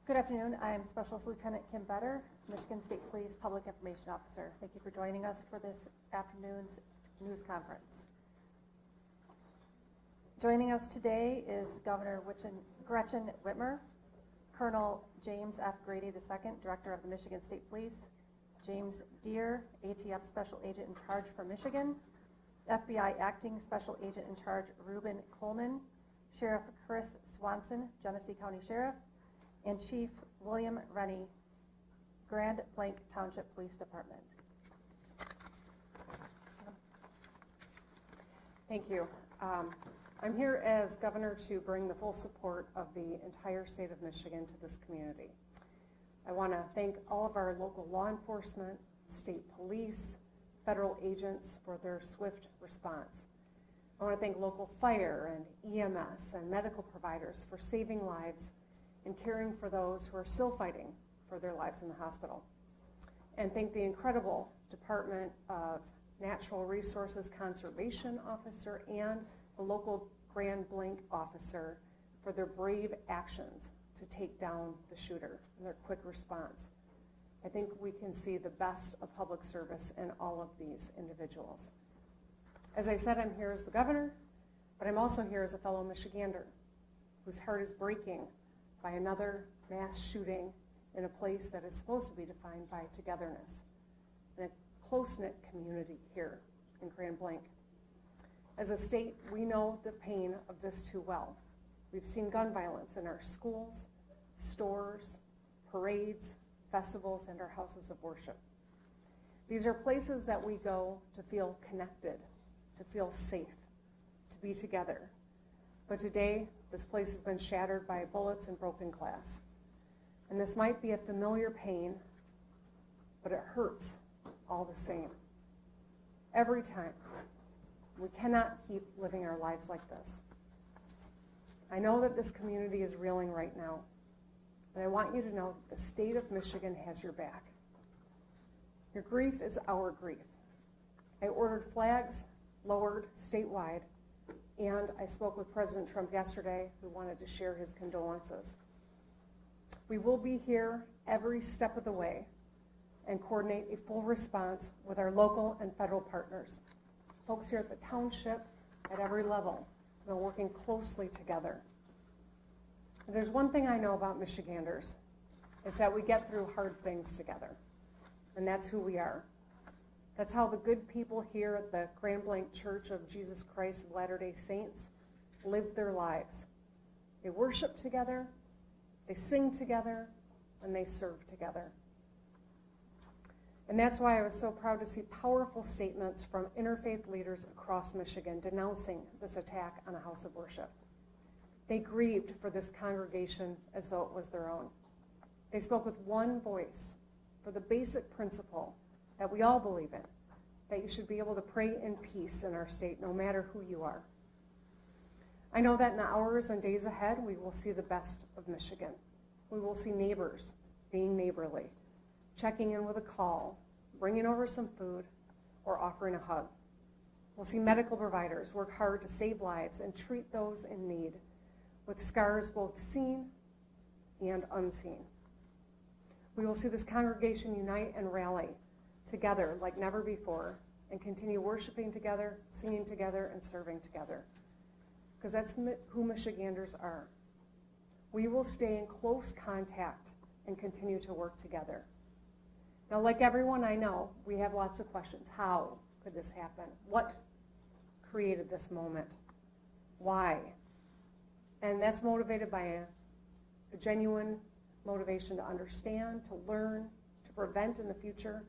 Good afternoon. I am Specialist Lieutenant Kim Better, Michigan State Police Public Information Officer. Thank you for joining us for this afternoon's news conference. Joining us today is Governor Gretchen Whitmer, Colonel James F. Grady II, Director of the Michigan State Police, James Deere, ATF Special Agent in charge for Michigan, FBI Acting Special Agent in charge Reuben Coleman, Sheriff Chris Swanson, Genesee County Sheriff, and Chief William Rennie, Grand Blanc Township Police Department. Thank you. I'm here as governor to bring the full support of the entire state of Michigan to this community. I want to thank all of our local law enforcement, state police, federal agents for their swift response. I want to thank local fire and EMS and medical providers for saving lives and caring for those who are still fighting for their lives in the hospital. And thank the incredible Department of Natural Resources Conservation Officer and the local Grand Blanc officer for their brave actions to take down the shooter and their quick response. I think we can see the best of public service in all of these individuals. As I said, I'm here as the governor, but I'm also here as a fellow Michigander whose heart is breaking by another mass shooting in a place that is supposed to be defined by togetherness, in a close-knit community here in Grand Blanc. As a state, we know the pain of this too well. We've seen gun violence in our schools, stores, parades, festivals, and our houses of worship. These are places that we go to feel connected, to feel safe, to be together. But today, this place has been shattered by bullets and broken glass. And this might be a familiar pain, but it hurts all the same. Every time. We cannot keep living our lives like this. I know that this community is reeling right now, but I want you to know that the state of Michigan has your back. Your grief is our grief. I ordered flags lowered statewide, and I spoke with President Trump yesterday, who wanted to share his condolences. We will be here every step of the way and coordinate a full response with our local and federal partners. Folks here at the township, at every level, we're working closely together. And there's one thing I know about Michiganders, is that we get through hard things together, and that's who we are. That's how the good people here at the Grand Blanc Church of Jesus Christ of Latter-day Saints live their lives. They worship together, they sing together, and they serve together. And that's why I was so proud to see powerful statements from interfaith leaders across Michigan denouncing this attack on a house of worship. They grieved for this congregation as though it was their own. They spoke with one voice for the basic principle that we all believe in, that you should be able to pray in peace in our state no matter who you are. I know that in the hours and days ahead, we will see the best of Michigan. We will see neighbors being neighborly, checking in with a call, bringing over some food, or offering a hug. We'll see medical providers work hard to save lives and treat those in need, with scars both seen and unseen. We will see this congregation unite and rally together like never before and continue worshiping together, singing together, and serving together. Because that's who Michiganders are. We will stay in close contact and continue to work together. Now, like everyone I know, we have lots of questions. How could this happen? What created this moment? Why? And that's motivated by a genuine motivation to understand, to learn, to prevent in the future.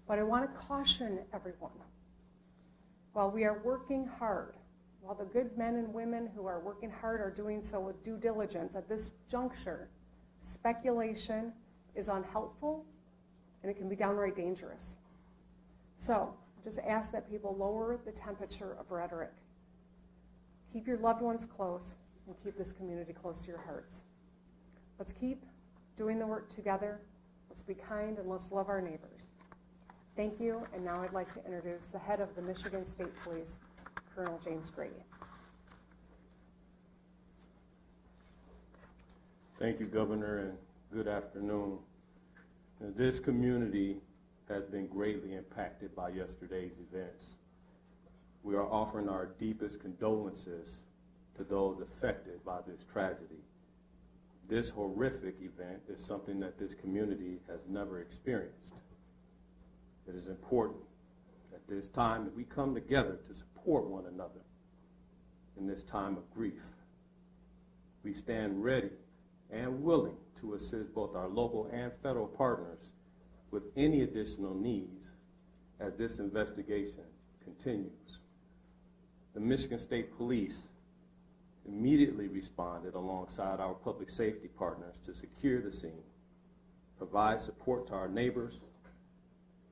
But I want to caution everyone. While we are working hard, while the good men and women who are working hard are doing so with due diligence at this juncture, speculation is unhelpful and it can be downright dangerous. So just ask that people lower the temperature of rhetoric. Keep your loved ones close and keep this community close to your hearts. Let's keep doing the work together. Let's be kind and let's love our neighbors. Thank you, and now I'd like to introduce the head of the Michigan State Police, Colonel James Grady. Thank you, Governor, and Good afternoon. Now, this community has been greatly impacted by yesterday's events. We are offering our deepest condolences to those affected by this tragedy. This horrific event is something that this community has never experienced. It is important at this time that we come together to support one another in this time of grief. We stand ready and willing to assist both our local and federal partners with any additional needs as this investigation continues. The Michigan State Police immediately responded alongside our public safety partners to secure the scene, provide support to our neighbors,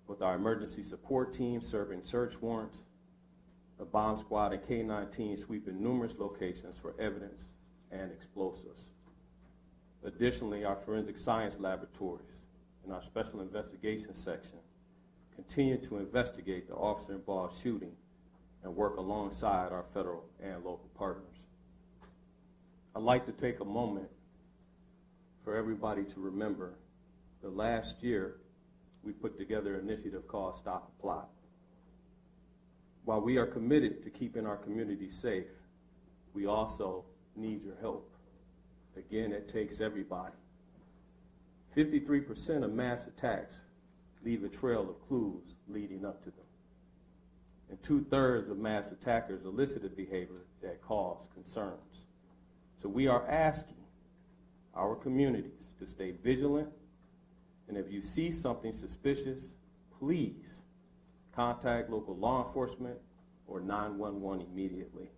with our emergency support team serving search warrants, a bomb squad and K-9 team sweeping numerous locations for evidence and explosives. Additionally, our forensic science laboratories and our special investigation section continue to investigate the officer-involved shooting and work alongside our federal and local partners. I'd like to take a moment for everybody to remember that last year we put together an initiative called Stop the Plot. While we are committed to keeping our community safe, we also need your help. Again, it takes everybody. 53% of mass attacks leave a trail of clues leading up to them. And 2/3 of mass attackers elicited behavior that caused concerns. So we are asking our communities to stay vigilant, and if you see something suspicious, please contact local law enforcement or 911 immediately.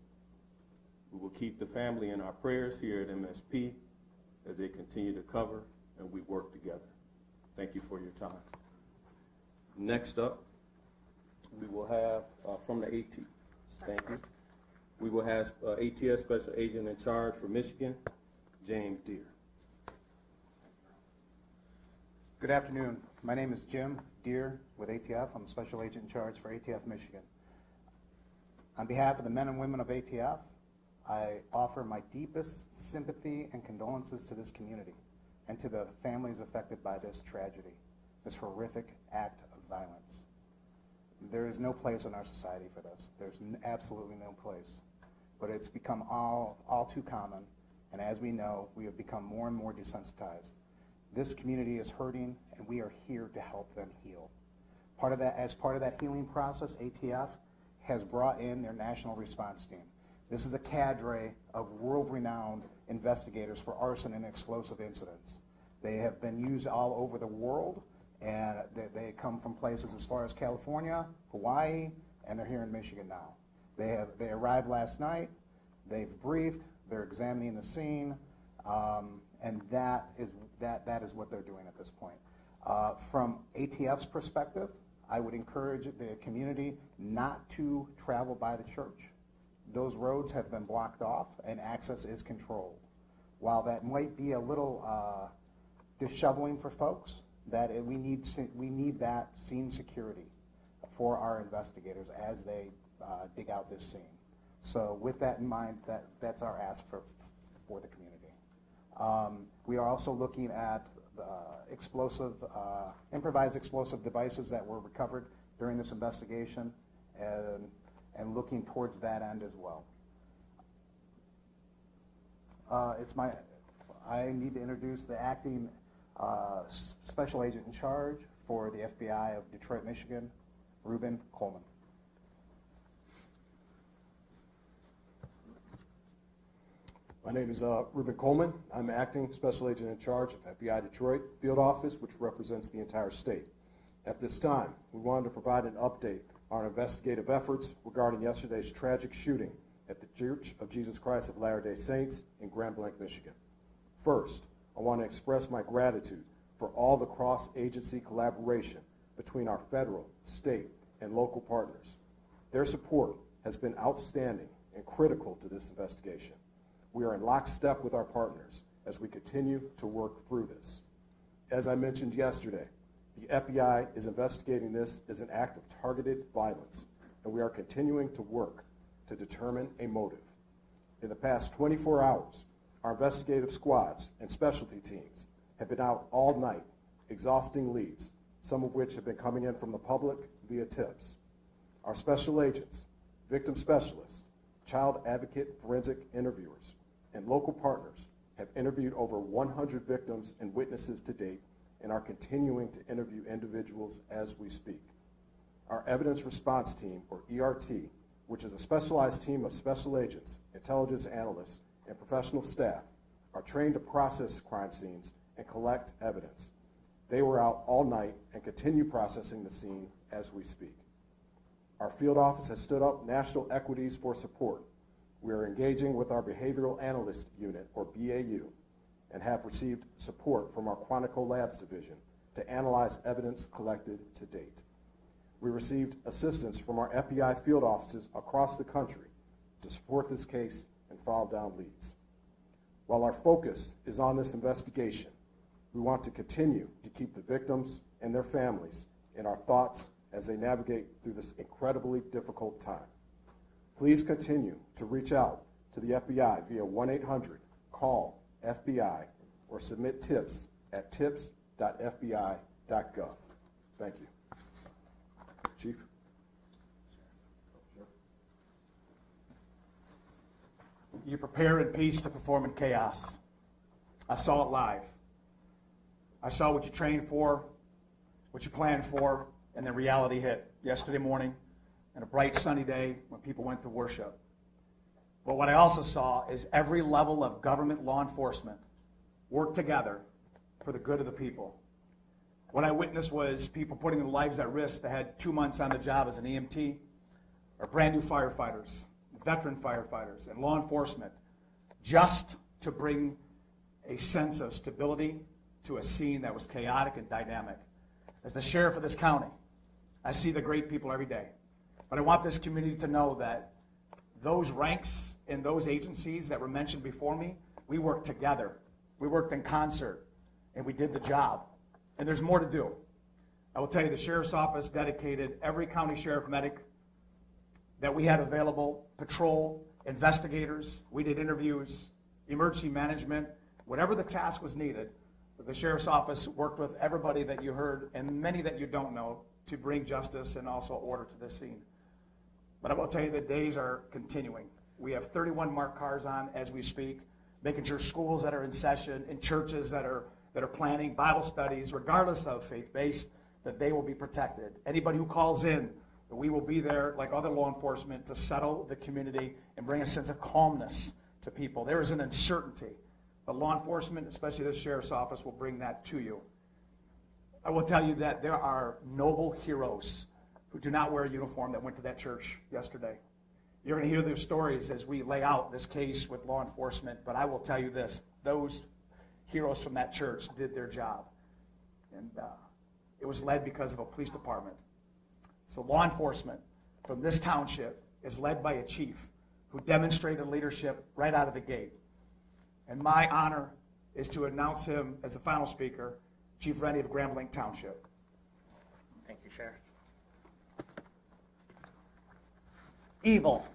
We will keep the family in our prayers here at MSP as they continue to cover and we work together. Thank you for your time. Next up, we will have from the AT. Thank you. We will have ATS Special Agent in Charge for Michigan, James Deere. Good afternoon. My name is Jim Deere with ATF. I'm the Special Agent in Charge for ATF Michigan. On behalf of the men and women of ATF, I offer my deepest sympathy and condolences to this community and to the families affected by this tragedy, this horrific act of violence. There is no place in our society for this. There's absolutely no place. But it's become all too common, and as we know, we have become more and more desensitized. This community is hurting, and we are here to help them heal. As part of that healing process, ATF has brought in their national response team. This is a cadre of world-renowned investigators for arson and explosive incidents. They have been used all over the world, and they come from places as far as California, Hawaii, and they're here in Michigan now. They arrived last night, they've briefed, they're examining the scene, and that is what they're doing at this point. From ATF's perspective, I would encourage the community not to travel by the church. Those roads have been blocked off and access is controlled. While that might be a little disheveling for folks, we need that scene security for our investigators as they dig out this scene. So with that in mind, that's our ask for the community. We are also looking at improvised explosive devices that were recovered during this investigation and looking towards that end as well. I need to introduce the acting Special Agent in Charge for the FBI of Detroit, Michigan, Ruben Coleman. My name is Ruben Coleman. I'm acting Special Agent in Charge of FBI Detroit Field Office, which represents the entire state. At this time, we wanted to provide an update on our investigative efforts regarding yesterday's tragic shooting at the Church of Jesus Christ of Latter-day Saints in Grand Blanc, Michigan. First, I want to express my gratitude for all the cross-agency collaboration between our federal, state, and local partners. Their support has been outstanding and critical to this investigation. We are in lockstep with our partners as we continue to work through this. As I mentioned yesterday, the FBI is investigating this as an act of targeted violence, and we are continuing to work to determine a motive. In the past 24 hours, our investigative squads and specialty teams have been out all night, exhausting leads, some of which have been coming in from the public via tips. Our special agents, victim specialists, child advocate forensic interviewers, and local partners have interviewed over 100 victims and witnesses to date and are continuing to interview individuals as we speak. Our Evidence Response Team, or ERT, which is a specialized team of special agents, intelligence analysts, and professional staff, are trained to process crime scenes and collect evidence. They were out all night and continue processing the scene as we speak. Our field office has stood up national equities for support. We are engaging with our Behavioral Analyst Unit, or BAU, and have received support from our Quantico Labs Division to analyze evidence collected to date. We received assistance from our FBI field offices across the country to support this case and follow down leads. While our focus is on this investigation, we want to continue to keep the victims and their families in our thoughts as they navigate through this incredibly difficult time. Please continue to reach out to the FBI via 1-800-CALL-FBI or submit tips at tips.fbi.gov. Thank you. Chief? You prepare in peace to perform in chaos. I saw it live. I saw what you trained for, what you planned for, and then reality hit yesterday morning on a bright sunny day when people went to worship. But what I also saw is every level of government law enforcement work together for the good of the people. What I witnessed was people putting their lives at risk that had 2 months on the job as an EMT, or brand new firefighters, veteran firefighters, and law enforcement, just to bring a sense of stability to a scene that was chaotic and dynamic. As the sheriff of this county, I see the great people every day. But I want this community to know that those ranks in those agencies that were mentioned before me, we worked together. We worked in concert, and we did the job. And there's more to do. I will tell you, the sheriff's office dedicated every county sheriff medic that we had available, patrol, investigators. We did interviews, emergency management, whatever the task was needed. The sheriff's office worked with everybody that you heard and many that you don't know to bring justice and also order to this scene. But I will tell you, the days are continuing. We have 31 marked cars on as we speak, making sure schools that are in session, in churches that are planning Bible studies, regardless of faith-based, that they will be protected. Anybody who calls in, we will be there like other law enforcement to settle the community and bring a sense of calmness to people. There is an uncertainty, but law enforcement, especially the sheriff's office, will bring that to you. I will tell you that there are noble heroes who do not wear a uniform that went to that church yesterday. You're going to hear their stories as we lay out this case with law enforcement, but I will tell you this, those heroes from that church did their job. And it was led because of a police department. So law enforcement from this township is led by a chief who demonstrated leadership right out of the gate. And my honor is to announce him as the final speaker, Chief Rennie of Grand Blanc Township. Thank you, Sheriff. Evil.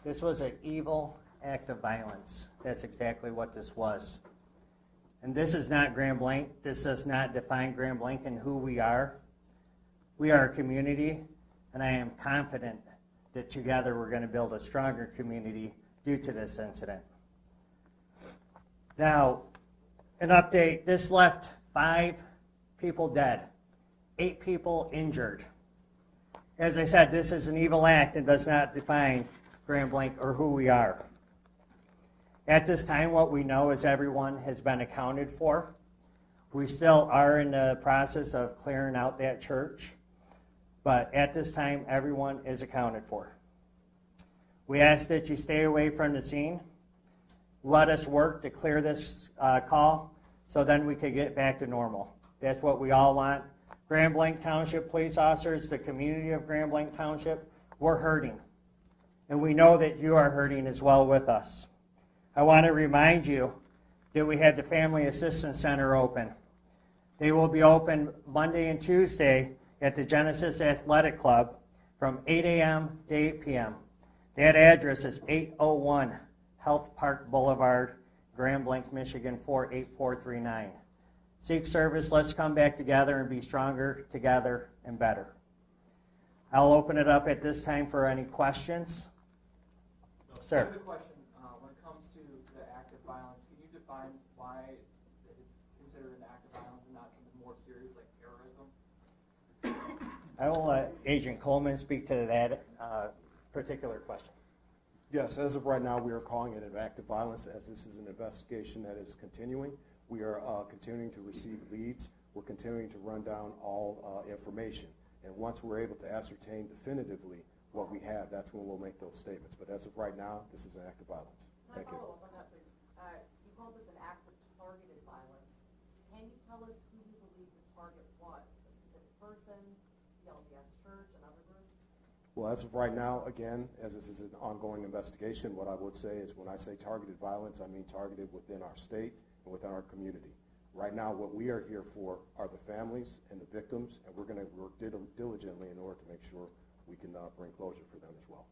This was an evil act of violence. That's exactly what this was. And this is not Grand Blanc. This does not define Grand Blanc and who we are. We are a community, and I am confident that together we're going to build a stronger community due to this incident. Now, an update. This left 5 people dead, 8 people injured. As I said, this is an evil act and does not define Grand Blanc or who we are. At this time, what we know is everyone has been accounted for. We still are in the process of clearing out that church, but at this time, everyone is accounted for. We ask that you stay away from the scene. Let us work to clear this call so then we can get back to normal. That's what we all want. Grand Blanc Township police officers, the community of Grand Blanc Township, we're hurting. And we know that you are hurting as well with us. I want to remind you that we had the Family Assistance Center open. They will be open Monday and Tuesday at the Genesis Athletic Club from 8 a.m. to 8 p.m. That address is 801 Health Park Boulevard Grand Blanc, Michigan 48439. Seek service, let's come back together and be stronger together and better. I'll open it up at this time for any questions. Sir. I have a question. When it comes to the act of violence, can you define why it's considered an act of violence and not something more serious like terrorism? I will let Agent Coleman speak to that particular question. Yes, as of right now, we are calling it an act of violence as this is an investigation that is continuing. We are continuing to receive leads. We're continuing to run down all information. And once we're able to ascertain definitively what we have, that's when we'll make those statements. But as of right now, this is an act of violence. Thank you. Can I follow up on that, please? You called this an act of targeted violence. Can you tell us who you believe the target was? A specific person, the LDS Church, another group? Well, as of right now, again, as this is an ongoing investigation, what I would say is when I say targeted violence, I mean targeted within our state and within our community. Right now, what we are here for are the families and the victims, and we're going to work diligently in order to make sure we can bring closure for them as well.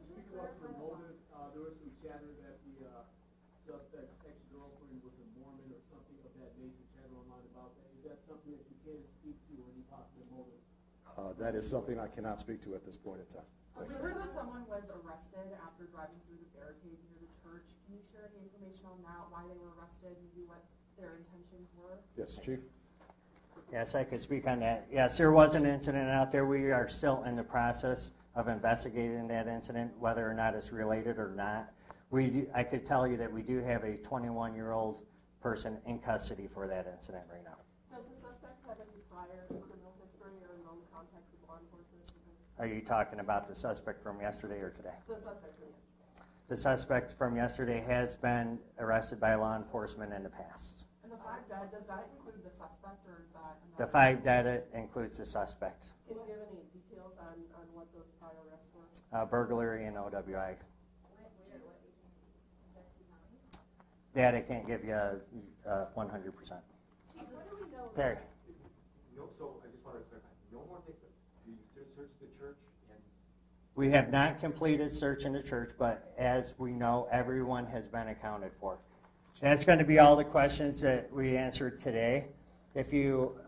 Speaking about the motive, there was some chatter that the suspect's ex-girlfriend was a Mormon or something of that nature, chatter online about that. Is that something that you can speak to, or any possible motive? That is something I cannot speak to at this point in time. We heard that someone was arrested after driving through the barricade near the church. Can you share any information on that, why they were arrested, maybe what their intentions were? Yes, Chief? Yes, I could speak on that. Yes, there was an incident out there. We are still in the process of investigating that incident, whether or not it's related or not. I could tell you that we do have a 21-year-old person in custody for that incident right now. Does the suspect have any prior criminal history or known contact with law enforcement? Are you talking about the suspect from yesterday or today? The suspect from yesterday. The suspect from yesterday has been arrested by law enforcement in the past. And the 5 dead, does that include the suspect or is that another? The 5 dead includes the suspect. Can you give any details on what those prior arrests were? Burglary and OWI. That I can't give you 100%. Chief, what do we know? Terry. So I just wanted to clarify, no one think that you searched the church and We have not completed search in the church, but as we know, everyone has been accounted for. That's going to be all the questions that we answered today. If you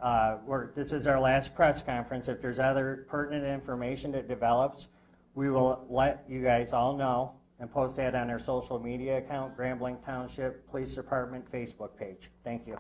this is our last press conference. If there's other pertinent information that develops, we will let you guys all know and post that on our social media account, Grand Blanc Township Police Department Facebook page. Thank you.